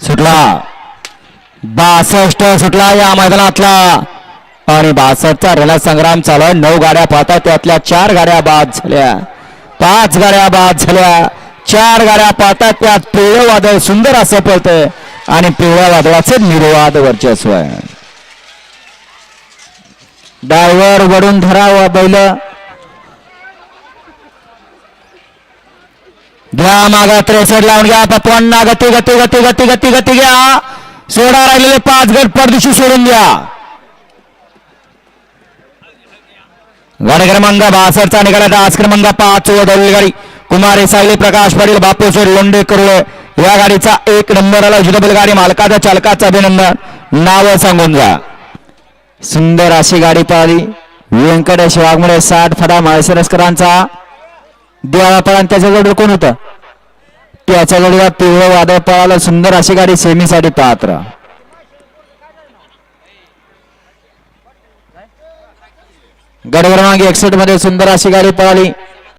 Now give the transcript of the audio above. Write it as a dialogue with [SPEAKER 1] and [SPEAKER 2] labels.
[SPEAKER 1] सुटला 62 सुटला या मैदानातला आणि 62चा रणा संग्राम चालू आहे. 9 गाड्या पाहतात त्यातल्या 4 गाड्या बाद झाल्या, 5 गाड्या बाद झाल्या, 4 गाड्या पाहतात त्यात पिवळं वादळ सुंदर असं पळतंय आणि पिवळ्या वादळाचे निर्वाद वर्चस्व आहे. ड्रायव्हर वडून धरावा बैल घ्या मागा 63 लावून घ्या पतवांना गती गती गती गती गती गती घ्या. सोडा राहिलेले 5 गट परदिशी सोडून द्या. गाडी क्रमांक 62चा निघाला. आज क्रमांक 5 वडवलेली गाडी कुमारी सायली प्रकाश पाटील बापूसोर लोंढे करुळे या गाडीचा 1 नंबर आला. जुदबल गाडी मालकाचा चालकाचं अभिनंदन. नाव सांगून जा. सुंदर अशी गाडी पाहिली व्यंकटेश वाघमोडे 60 फडा माळशिरसकरांचा देवा पळा. त्याच्या जोडीवर कोण होतं? त्याच्या जोडीवर पिवळं वादळ पळालं. सुंदर अशी गाडी सेमीसाठी पात्र. गड क्रमांक 61 मध्ये सुंदर अशी गाडी पळाली.